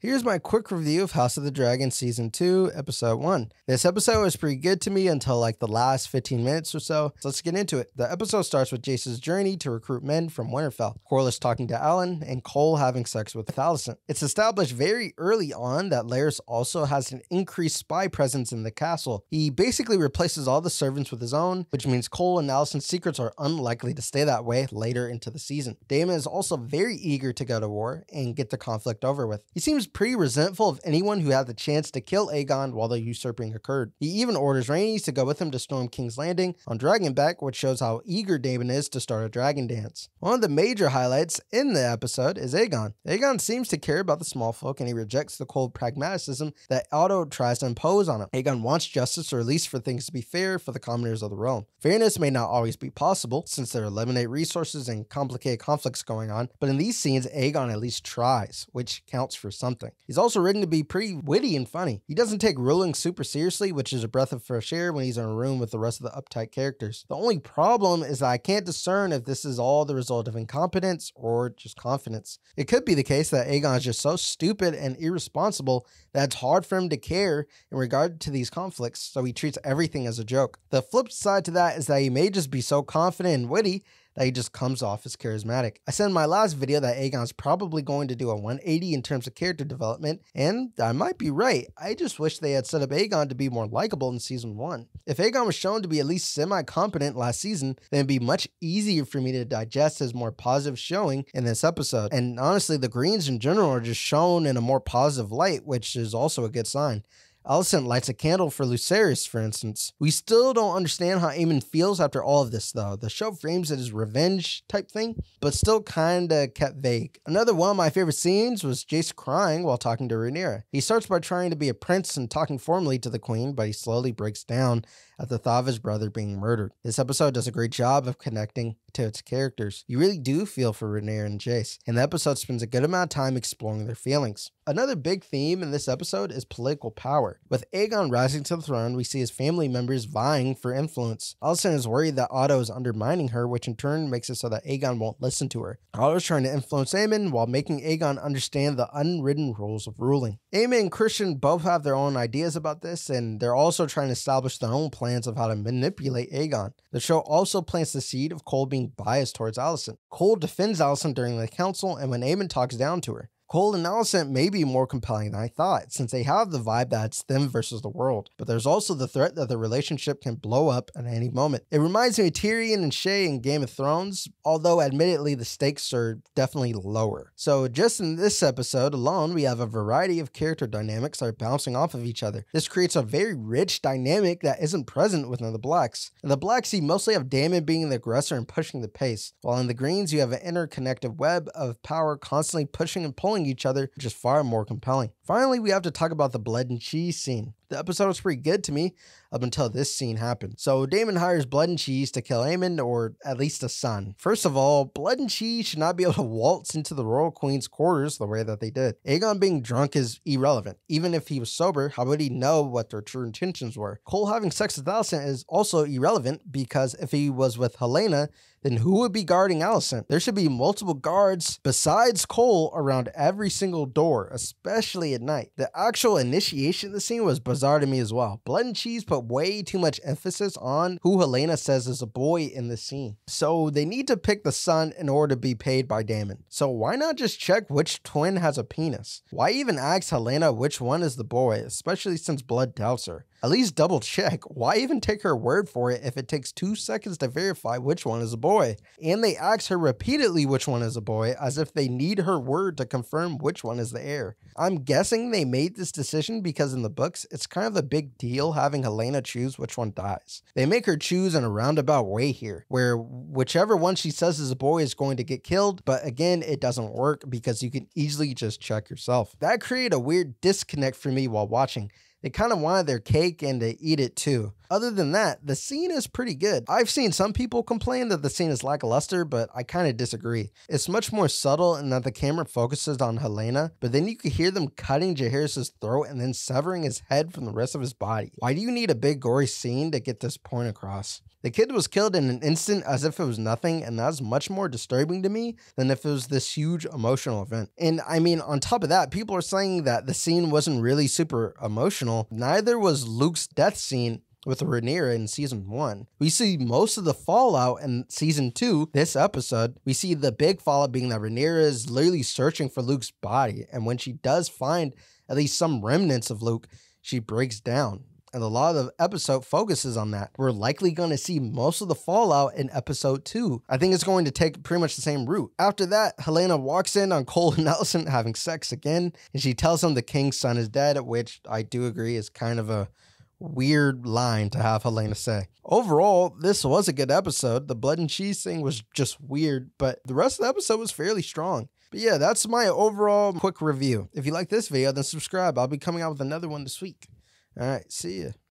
Here's my quick review of House of the Dragon Season 2, Episode 1. This episode was pretty good to me until like the last 15 minutes or so let's get into it. The episode starts with Jace's journey to recruit men from Winterfell, Corlys talking to Alan, and Cole having sex with Alicent. It's established very early on that Larys also has an increased spy presence in the castle. He basically replaces all the servants with his own, which means Cole and Alicent's secrets are unlikely to stay that way later into the season. Daemon is also very eager to go to war and get the conflict over with. He seems pretty resentful of anyone who had the chance to kill Aegon while the usurping occurred. He even orders Rhaenys to go with him to storm King's Landing on Dragonback, which shows how eager Daemon is to start a dragon dance. One of the major highlights in the episode is Aegon. Aegon seems to care about the small folk and he rejects the cold pragmatism that Otto tries to impose on him. Aegon wants justice, or at least for things to be fair for the commoners of the realm. Fairness may not always be possible since there are limited resources and complicated conflicts going on, but in these scenes Aegon at least tries, which counts for something. He's also written to be pretty witty and funny. He doesn't take ruling super seriously, which is a breath of fresh air when he's in a room with the rest of the uptight characters. The only problem is that I can't discern if this is all the result of incompetence or just confidence. It could be the case that Aegon is just so stupid and irresponsible that it's hard for him to care in regard to these conflicts, so he treats everything as a joke. The flip side to that is that he may just be so confident and witty that he just comes off as charismatic. I said in my last video that Aegon's probably going to do a 180 in terms of character development, and I might be right. I just wish they had set up Aegon to be more likable in Season 1. If Aegon was shown to be at least semi-competent last season, then it'd be much easier for me to digest his more positive showing in this episode. And honestly, the Greens in general are just shown in a more positive light, which is also a good sign. Alicent lights a candle for Lucerys, for instance. We still don't understand how Aemon feels after all of this, though. The show frames it as revenge type thing, but still kinda kept vague. Another one of my favorite scenes was Jace crying while talking to Rhaenyra. He starts by trying to be a prince and talking formally to the queen, but he slowly breaks down at the thought of his brother being murdered. This episode does a great job of connecting to its characters. You really do feel for Rhaenyra and Jace, and the episode spends a good amount of time exploring their feelings. Another big theme in this episode is political power. With Aegon rising to the throne, we see his family members vying for influence. Alicent is worried that Otto is undermining her, which in turn makes it so that Aegon won't listen to her. Otto is trying to influence Aemon while making Aegon understand the unwritten rules of ruling. Aemon and Christian both have their own ideas about this, and they're also trying to establish their own plans of how to manipulate Aegon. The show also plants the seed of Cole being biased towards Alicent. Cole defends Alicent during the council and when Aemon talks down to her. Cole and Alicent may be more compelling than I thought, since they have the vibe that it's them versus the world, but there's also the threat that the relationship can blow up at any moment. It reminds me of Tyrion and Shae in Game of Thrones, although admittedly the stakes are definitely lower. So just in this episode alone, we have a variety of character dynamics that are bouncing off of each other. This creates a very rich dynamic that isn't present within the Blacks. In the Blacks, you mostly have Daemon being the aggressor and pushing the pace, while in the Greens, you have an interconnected web of power constantly pushing and pulling each other, which is far more compelling. Finally, we have to talk about the blood and cheese scene. The episode was pretty good to me up until this scene happened. So Daemon hires Blood and Cheese to kill Aemon, or at least a son. First of all, Blood and Cheese should not be able to waltz into the royal queen's quarters the way that they did. Aegon being drunk is irrelevant. Even if he was sober, how would he know what their true intentions were? Cole having sex with Alicent is also irrelevant, because if he was with Helaena, then who would be guarding Alicent? There should be multiple guards besides Cole around every single door, especially at night. The actual initiation of the scene was bizarre to me as well. Blood and Cheese put way too much emphasis on who Helaena says is a boy in this scene. So they need to pick the son in order to be paid by Daemon. So why not just check which twin has a penis? Why even ask Helaena which one is the boy, especially since Blood doubts her? At least double check. Why even take her word for it if it takes 2 seconds to verify which one is a boy? And they ask her repeatedly which one is a boy, as if they need her word to confirm which one is the heir. I'm guessing they made this decision because in the books, it's kind of a big deal having Helaena choose which one dies. They make her choose in a roundabout way here, where whichever one she says is a boy is going to get killed, but again, it doesn't work because you can easily just check yourself. That created a weird disconnect for me while watching. They kind of wanted their cake and to eat it too. Other than that, the scene is pretty good. I've seen some people complain that the scene is lackluster, but I kind of disagree. It's much more subtle in that the camera focuses on Helaena, but then you can hear them cutting Jaehareys' throat and then severing his head from the rest of his body. Why do you need a big gory scene to get this point across? The kid was killed in an instant as if it was nothing, and that's much more disturbing to me than if it was this huge emotional event. And I mean, on top of that, people are saying that the scene wasn't really super emotional. Neither was Luke's death scene with Rhaenyra in season 1. We see most of the fallout in season 2, this episode. We see the big fallout being that Rhaenyra is literally searching for Luke's body, and when she does find at least some remnants of Luke, she breaks down. And a lot of the episode focuses on that. We're likely going to see most of the fallout in episode 2. I think it's going to take pretty much the same route. After that, Helaena walks in on Cole and Alicent having sex again, and she tells him the king's son is dead, which I do agree is kind of a weird line to have Helaena say. Overall, this was a good episode. The blood and cheese thing was just weird, but the rest of the episode was fairly strong. But yeah, that's my overall quick review. If you like this video, then subscribe. I'll be coming out with another one this week. All right, see ya.